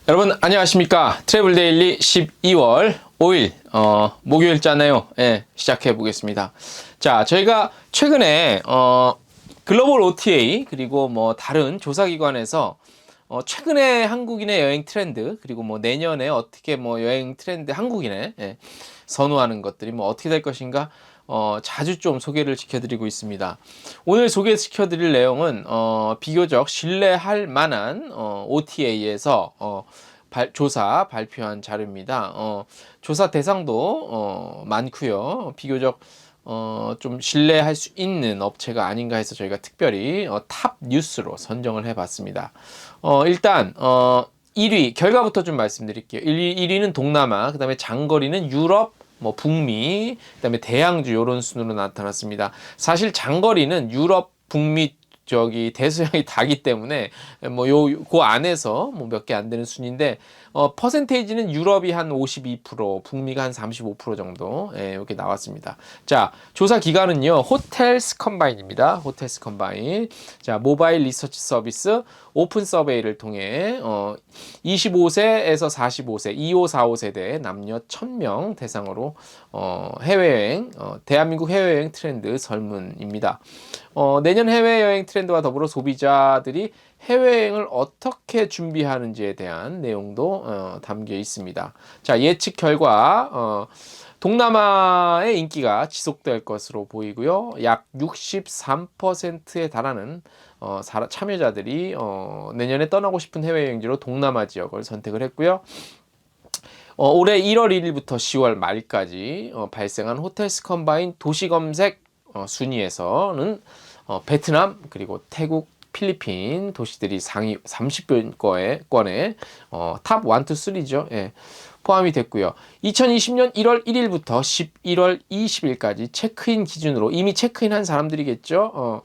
여러분 안녕하십니까. 트래블 데일리 12월 5일 목요일잖아요. 예, 시작해 보겠습니다. 자, 저희가 최근에 글로벌 OTA 그리고 뭐 다른 조사기관에서 최근에 한국인의 여행 트렌드 그리고 뭐 내년에 어떻게 뭐 여행 트렌드 한국인의 선호하는 것들이 뭐 어떻게 될 것인가 자주 좀 소개를 시켜드리고 있습니다. 오늘 소개시켜드릴 내용은 비교적 신뢰할 만한 OTA에서 조사 발표한 자료입니다. 조사 대상도 많고요. 비교적 좀 신뢰할 수 있는 업체가 아닌가 해서 저희가 특별히 탑 뉴스로 선정을 해봤습니다. 일단 1위 결과부터 좀 말씀드릴게요. 1위는 동남아, 그 다음에 장거리는 유럽, 뭐 북미, 그다음에 대양주 이런 순으로 나타났습니다. 사실 장거리는 유럽, 북미 저기 대서양이 다기 때문에 뭐 그 안에서 뭐 몇 개 안 되는 순인데 퍼센테이지는 유럽이 한 52%, 북미가 한 35% 정도 이렇게 나왔습니다. 자, 조사 기관은요. 호텔스 컴바인입니다. 호텔스 컴바인. 자, 모바일 리서치 서비스 오픈 서베이를 통해 25세에서 45세, 2545 세대 남녀 1000명 대상으로 해외여행, 대한민국 해외여행 트렌드 설문입니다. 내년 해외여행 트렌드와 더불어 소비자들이 해외여행을 어떻게 준비하는지에 대한 내용도 담겨 있습니다. 자, 예측 결과 동남아의 인기가 지속될 것으로 보이고요. 약 63%에 달하는 참여자들이 내년에 떠나고 싶은 해외여행지로 동남아 지역을 선택을 했고요. 올해 1월 1일부터 10월 말까지 발생한 호텔스 컴바인 도시검색 순위에서는 베트남 그리고 태국 필리핀 도시들이 상위 30위권에 탑 1, 2, 3죠. 예, 포함이 됐고요. 2020년 1월 1일부터 11월 20일까지 체크인 기준으로 이미 체크인한 사람들이겠죠.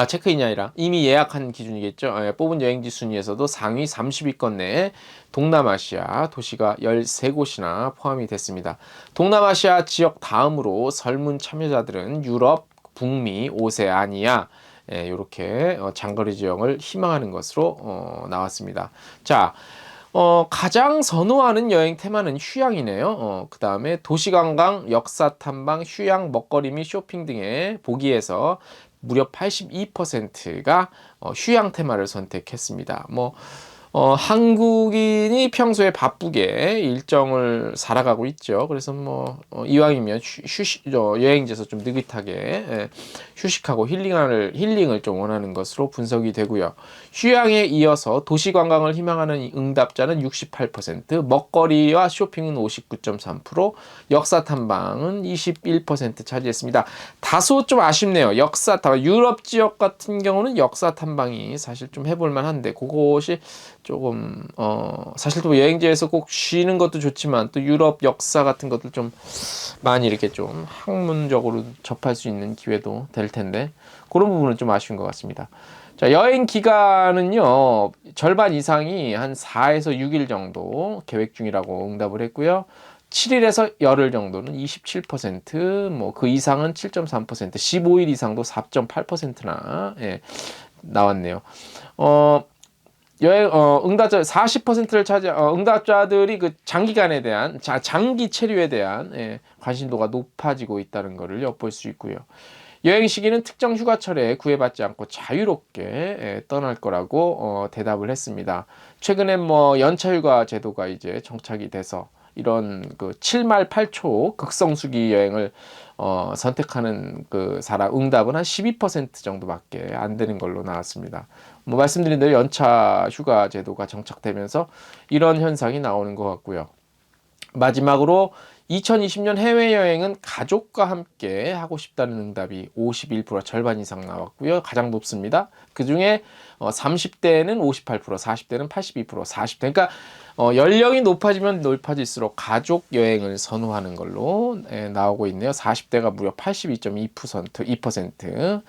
체크인이 아니라 이미 예약한 기준이겠죠. 뽑은 여행지 순위에서도 상위 30위권 내에 동남아시아 도시가 13곳이나 포함이 됐습니다. 동남아시아 지역 다음으로 설문 참여자들은 유럽, 북미, 오세아니아 이렇게 장거리 지역을 희망하는 것으로 나왔습니다. 자, 가장 선호하는 여행 테마는 휴양이네요. 그 다음에 도시관광, 역사탐방, 휴양, 먹거리 및 쇼핑 등의 보기에서 무려 82%가 휴양 테마를 선택했습니다. 한국인이 평소에 바쁘게 일정을 살아가고 있죠. 그래서 이왕이면 여행지에서 좀 느긋하게 휴식하고 힐링을 좀 원하는 것으로 분석이 되고요. 휴양에 이어서 도시관광을 희망하는 응답자는 68%, 먹거리와 쇼핑은 59.3%, 역사탐방은 21% 차지했습니다. 다소 좀 아쉽네요. 역사탐방, 유럽 지역 같은 경우는 역사탐방이 사실 좀 해볼만 한데 그것이 조금 사실 또 여행지에서 꼭 쉬는 것도 좋지만 또 유럽 역사 같은 것들 좀 많이 이렇게 좀 학문적으로 접할 수 있는 기회도 될 텐데 그런 부분은 좀 아쉬운 것 같습니다. 자, 여행 기간은요 절반 이상이 한 4에서 6일 정도 계획 중이라고 응답을 했고요. 7일에서 열흘 정도는 27%, 뭐 그 이상은 7.3%, 15일 이상도 4.8%나 나왔네요. 응답자 40%를 응답자들이 그 장기간에 대한 장기 체류에 대한 관심도가 높아지고 있다는 것을 엿볼 수 있고요. 여행 시기는 특정 휴가철에 구애받지 않고 자유롭게 떠날 거라고 대답을 했습니다. 최근에 연차휴가 제도가 이제 정착이 돼서 이런 그 7말 8초 극성수기 여행을 선택하는 그 사람 응답은 한 12% 정도밖에 안 되는 걸로 나왔습니다. 말씀드린 대로 연차 휴가 제도가 정착되면서 이런 현상이 나오는 것 같고요. 마지막으로 2020년 해외여행은 가족과 함께 하고 싶다는 응답이 51%, 절반 이상 나왔고요. 가장 높습니다. 그 중에 30대는 58%, 40대는 82%, 40대. 그러니까 연령이 높아지면 높아질수록 가족 여행을 선호하는 걸로 나오고 있네요. 40대가 무려 82.2%.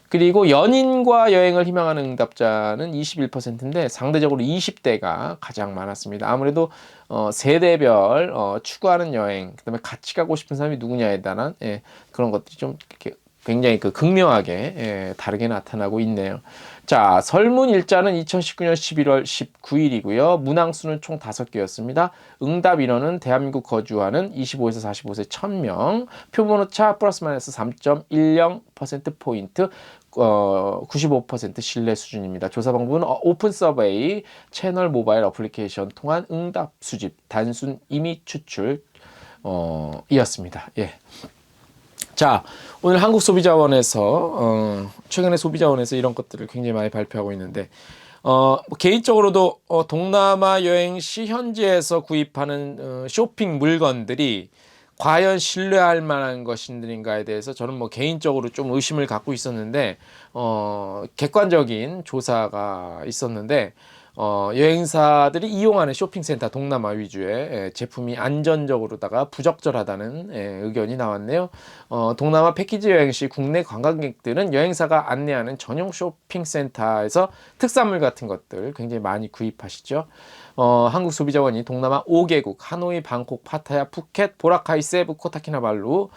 그리고 연인과 여행을 희망하는 응답자는 21%인데 상대적으로 20대가 가장 많았습니다. 아무래도 세대별 추구하는 여행, 그다음에 같이 가고 싶은 사람이 누구냐에 대한 그런 것들이 좀 이렇게 굉장히 그 극명하게 다르게 나타나고 있네요. 자, 설문일자는 2019년 11월 19일이고요. 문항수는 총 5개였습니다. 응답 인원은 대한민국 거주하는 25에서 45세 1000명, 표본오차 플러스 마이너스 3.10%포인트, 95% 신뢰 수준입니다. 조사 방법은 오픈 서베이, 채널 모바일 어플리케이션 통한 응답 수집, 단순 이미 추출, 이었습니다. 예. 자, 오늘 한국소비자원에서 최근에 소비자원에서 이런 것들을 굉장히 많이 발표하고 있는데 뭐 개인적으로도 동남아 여행 시 현지에서 구입하는 쇼핑 물건들이 과연 신뢰할 만한 것인가에 대해서 저는 뭐 개인적으로 좀 의심을 갖고 있었는데 객관적인 조사가 있었는데 여행사들이 이용하는 쇼핑센터 동남아 위주의 제품이 안전적으로다가 부적절하다는 의견이 나왔네요. 동남아 패키지 여행 시 국내 관광객들은 여행사가 안내하는 전용 쇼핑센터에서 특산물 같은 것들 굉장히 많이 구입하시죠. 한국소비자원이 동남아 5개국 하노이, 방콕, 파타야, 푸켓, 보라카이, 세부, 코타키나발루,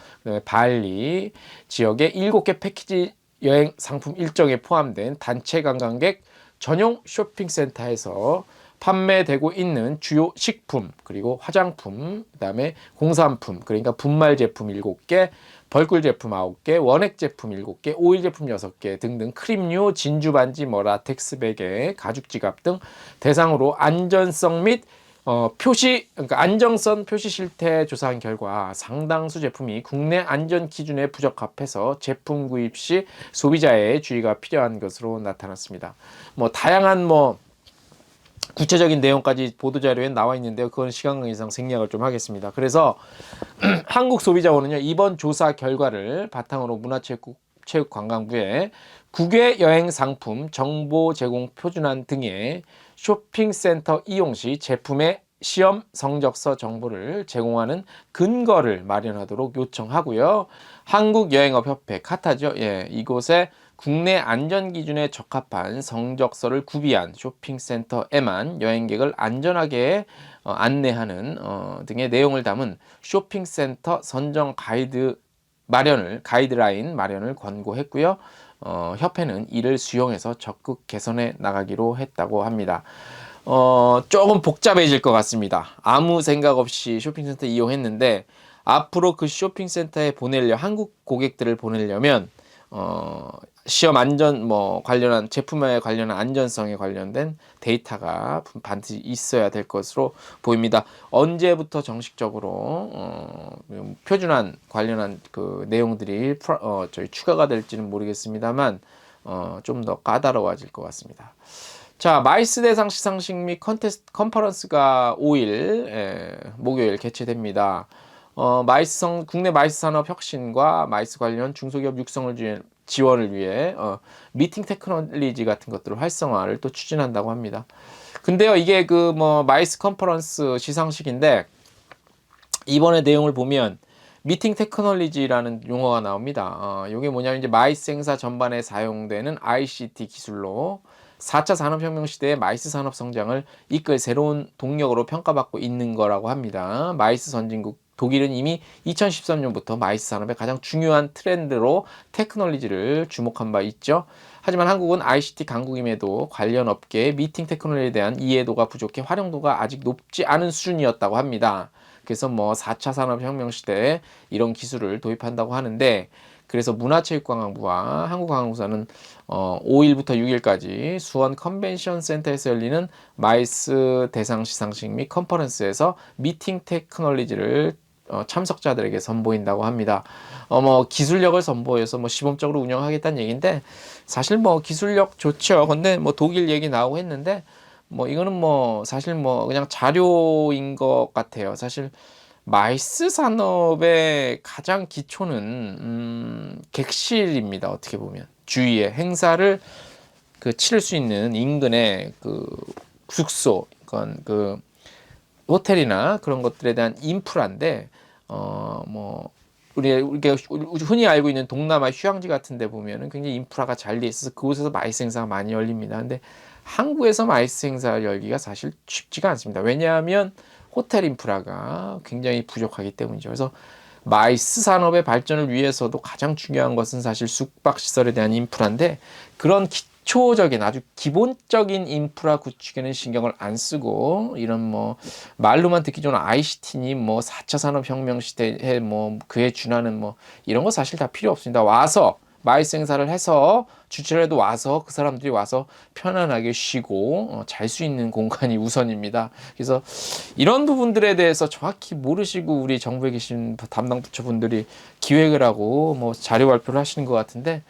발리 지역의 7개 패키지 여행 상품 일정에 포함된 단체 관광객 전용 쇼핑센터에서 판매되고 있는 주요 식품, 그리고 화장품, 그다음에 공산품, 그러니까 분말 제품 7개, 벌꿀 제품 9개, 원액 제품 7개, 오일 제품 6개 등등 크림류, 진주 반지, 라텍스 베개, 가죽 지갑 등 대상으로 안전성 및 그러니까 안정성 표시 실태 조사한 결과 상당수 제품이 국내 안전 기준에 부적합해서 제품 구입 시 소비자의 주의가 필요한 것으로 나타났습니다. 뭐 다양한 구체적인 내용까지 보도자료에 나와 있는데요. 그건 시간 관계상 생략을 좀 하겠습니다. 그래서 한국소비자원은요, 이번 조사 결과를 바탕으로 문화체육관광부에 국외 여행 상품 정보 제공 표준안 등의 쇼핑센터 이용 시 제품의 시험 성적서 정보를 제공하는 근거를 마련하도록 요청하고요. 한국여행업협회 카타죠. 예, 이곳에 국내 안전기준에 적합한 성적서를 구비한 쇼핑센터에만 여행객을 안전하게 안내하는 등의 내용을 담은 쇼핑센터 선정 가이드라인 마련을 권고했고요. 협회는 이를 수용해서 적극 개선해 나가기로 했다고 합니다. 조금 복잡해질 것 같습니다. 아무 생각 없이 쇼핑센터 이용했는데 앞으로 그 쇼핑센터에 한국 고객들을 보내려면 시험 안전 관련한 제품에 관련한 안전성에 관련된 데이터가 반드시 있어야 될 것으로 보입니다. 언제부터 정식적으로 표준안 관련한 그 내용들이 추가가 될지는 모르겠습니다만 좀 더 까다로워질 것 같습니다. 자, 마이스 대상 시상식 및 컨퍼런스가 5일 목요일 개최됩니다. 국내 마이스 산업 혁신과 마이스 관련 중소기업 육성을 지원을 위해 미팅 테크놀리지 같은 것들을 활성화를 또 추진한다고 합니다. 근데요, 이게 마이스 컨퍼런스 시상식인데 이번에 내용을 보면 미팅 테크놀리지라는 용어가 나옵니다. 이게 뭐냐면 이제 마이스 행사 전반에 사용되는 ICT 기술로 4차 산업혁명 시대의 마이스 산업 성장을 이끌 새로운 동력으로 평가받고 있는 거라고 합니다. 마이스 선진국 독일은 이미 2013년부터 마이스 산업의 가장 중요한 트렌드로 테크놀리지를 주목한 바 있죠. 하지만 한국은 ICT 강국임에도 관련 업계의 미팅 테크놀리지에 대한 이해도가 부족해 활용도가 아직 높지 않은 수준이었다고 합니다. 그래서 4차 산업혁명 시대에 이런 기술을 도입한다고 하는데, 그래서 문화체육관광부와 한국관광부사는 5일부터 6일까지 수원 컨벤션 센터에서 열리는 마이스 대상 시상식 및 컨퍼런스에서 미팅 테크놀리지를 참석자들에게 선보인다고 합니다. 기술력을 선보여서 시범적으로 운영하겠다는 얘기인데, 사실 기술력 좋죠. 근데 독일 얘기 나오고 했는데 이거는 사실 그냥 자료인 것 같아요. 사실 마이스 산업의 가장 기초는 객실입니다. 어떻게 보면 주위에 행사를 치를 수 있는 인근의 숙소, 그 호텔이나 그런 것들에 대한 인프라인데 우리가 흔히 알고 있는 동남아 휴양지 같은 데 보면은 굉장히 인프라가 잘 돼 있어서 그곳에서 마이스 행사가 많이 열립니다. 근데 한국에서 마이스 행사를 열기가 사실 쉽지가 않습니다. 왜냐하면 호텔 인프라가 굉장히 부족하기 때문이죠. 그래서 마이스 산업의 발전을 위해서도 가장 중요한 것은 사실 숙박시설에 대한 인프라인데, 그런 기초적인 아주 기본적인 인프라 구축에는 신경을 안 쓰고, 이런 뭐 말로만 듣기 좋은 ICT니 뭐 4차 산업혁명 시대에 뭐 그에 준하는 뭐 이런 거 사실 다 필요 없습니다. 와서 마이스 행사를 해서 주최라도 와서 그 사람들이 와서 편안하게 쉬고 잘 수 있는 공간이 우선입니다. 그래서 이런 부분들에 대해서 정확히 모르시고 우리 정부에 계신 담당 부처분들이 기획을 하고 뭐 자료 발표를 하시는 것 같은데,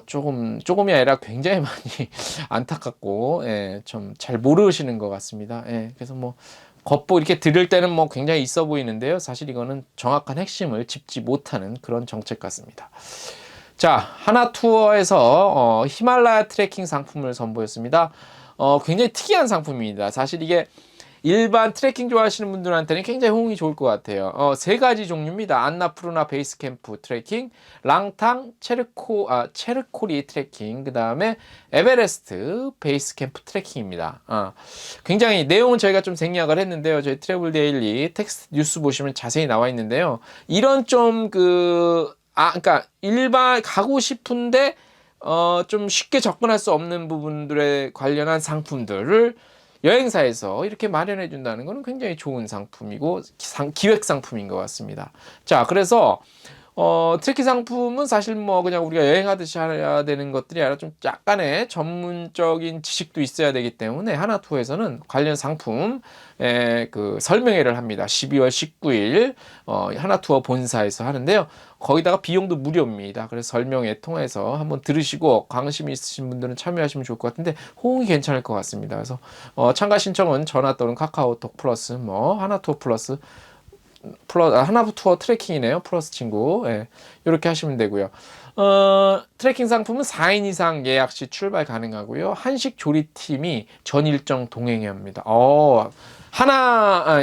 조금이 아니라 굉장히 많이 안타깝고, 예, 좀 잘 모르시는 것 같습니다. 예, 그래서 뭐, 겉보 이렇게 들을 때는 뭐 굉장히 있어 보이는데요. 사실 이거는 정확한 핵심을 짚지 못하는 그런 정책 같습니다. 자, 하나투어에서, 히말라야 트레킹 상품을 선보였습니다. 굉장히 특이한 상품입니다. 사실 이게 일반 트레킹 좋아하시는 분들한테는 굉장히 호응이 좋을 것 같아요. 세 가지 종류입니다. 안나푸르나 베이스 캠프 트레킹, 랑탕 체르코리 트레킹, 그 다음에 에베레스트 베이스 캠프 트레킹입니다. 굉장히 내용은 저희가 좀 생략을 했는데요. 저희 트래블 데일리 텍스트 뉴스 보시면 자세히 나와 있는데요. 이런 그러니까 일반 가고 싶은데 좀 쉽게 접근할 수 없는 부분들에 관련한 상품들을 여행사에서 이렇게 마련해 준다는 것은 굉장히 좋은 상품이고 기획 상품인 것 같습니다. 자, 그래서 트레킹 상품은 사실 뭐 그냥 우리가 여행하듯이 해야 되는 것들이 아니라 좀 약간의 전문적인 지식도 있어야 되기 때문에 하나투어에서는 관련 상품 그 설명회를 합니다. 12월 19일 하나투어 본사에서 하는데요. 거기다가 비용도 무료입니다. 그래서 설명회 통해서 한번 들으시고 관심이 있으신 분들은 참여하시면 좋을 것 같은데 호응이 괜찮을 것 같습니다. 그래서 참가 신청은 전화 또는 카카오톡 플러스 뭐 하나투어 플러스 하나투어 트레킹이네요. 플러스 친구. 예, 이렇게 하시면 되고요. 트레킹 상품은 4인 이상 예약 시 출발 가능하고요. 한식 조리팀이 전 일정 동행해야 합니다.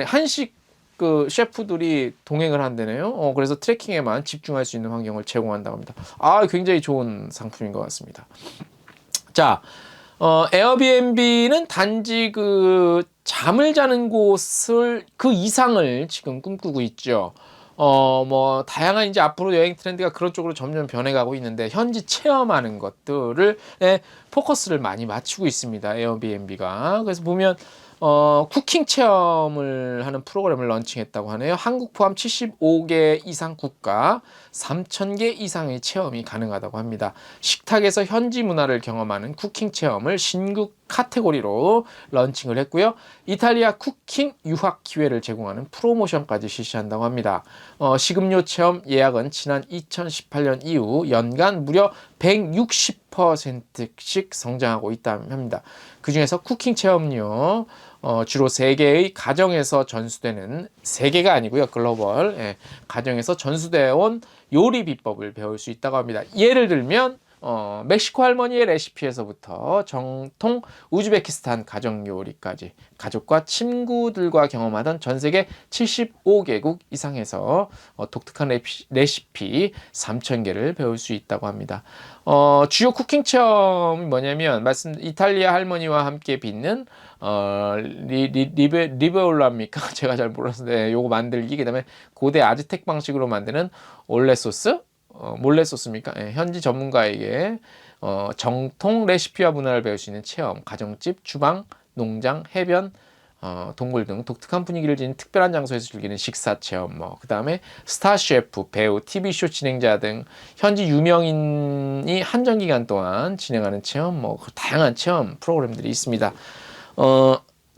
한식 그 셰프들이 동행을 한다네요. 그래서 트레킹에만 집중할 수 있는 환경을 제공한다고 합니다. 굉장히 좋은 상품인 것 같습니다. 자, 에어비앤비는 단지 그 잠을 자는 곳을 그 이상을 지금 꿈꾸고 있죠. 뭐 다양한 이제 앞으로 여행 트렌드가 그런 쪽으로 점점 변해가고 있는데 현지 체험하는 것들을 포커스를 많이 맞추고 있습니다. 에어비앤비가. 그래서 보면 쿠킹 체험을 하는 프로그램을 런칭했다고 하네요. 한국 포함 75개 이상 국가 3,000개 이상의 체험이 가능하다고 합니다. 식탁에서 현지 문화를 경험하는 쿠킹 체험을 신규 카테고리로 런칭을 했고요. 이탈리아 쿠킹 유학 기회를 제공하는 프로모션까지 실시한다고 합니다. 식음료 체험 예약은 지난 2018년 이후 연간 무려 160%씩 성장하고 있다고 합니다. 그 중에서 쿠킹 체험료 주로 세계의 가정에서 전수되는, 세계가 아니고요, 글로벌, 가정에서 전수되어 온 요리 비법을 배울 수 있다고 합니다. 예를 들면 멕시코 할머니의 레시피에서부터 정통 우즈베키스탄 가정 요리까지 가족과 친구들과 경험하던 전 세계 75개국 이상에서 독특한 레시피 3,000개를 배울 수 있다고 합니다. 주요 쿠킹 체험이 뭐냐면 이탈리아 할머니와 함께 빚는 리베올라입니까? 제가 잘 몰랐는데 요거 만들기, 그다음에 고대 아즈텍 방식으로 만드는 올레 소스, 몰래 소스입니까? 현지 전문가에게 정통 레시피와 문화를 배울 수 있는 체험, 가정집, 주방, 농장, 해변, 동굴 등 독특한 분위기를 지닌 특별한 장소에서 즐기는 식사 체험, 그 다음에 스타 셰프, 배우, TV쇼 진행자 등 현지 유명인이 한정 기간 동안 진행하는 체험, 다양한 체험 프로그램들이 있습니다.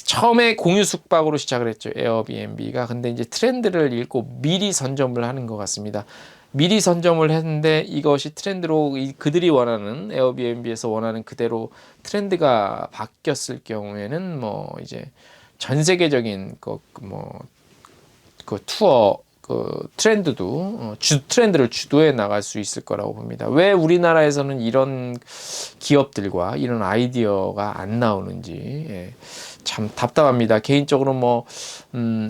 처음에 공유 숙박으로 시작을 했죠, 에어비앤비가. 근데 이제 트렌드를 읽고 미리 선점을 하는 것 같습니다. 미리 선점을 했는데 이것이 트렌드로 그들이 원하는, 에어비앤비에서 원하는 그대로 트렌드가 바뀌었을 경우에는 이제 전 세계적인 그 투어 트렌드도 트렌드를 주도해 나갈 수 있을 거라고 봅니다. 왜 우리나라에서는 이런 기업들과 이런 아이디어가 안 나오는지 참 답답합니다. 개인적으로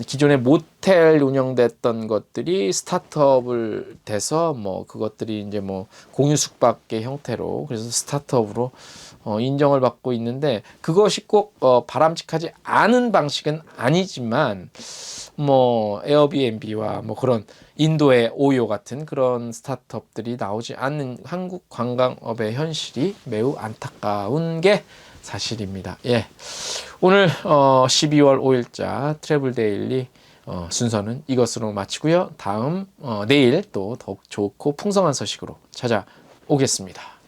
기존에 못 호텔 운영됐던 것들이 스타트업을 돼서 뭐 그것들이 이제 뭐 공유 숙박의 형태로 그래서 스타트업으로 인정을 받고 있는데 그것이 꼭 바람직하지 않은 방식은 아니지만 뭐 에어비앤비와 뭐 그런 인도의 오요 같은 그런 스타트업들이 나오지 않는 한국 관광업의 현실이 매우 안타까운 게 사실입니다. 예. 오늘 12월 5일자 트래블 데일리 순서는 이것으로 마치고요. 다음 내일 또 더욱 좋고 풍성한 소식으로 찾아오겠습니다.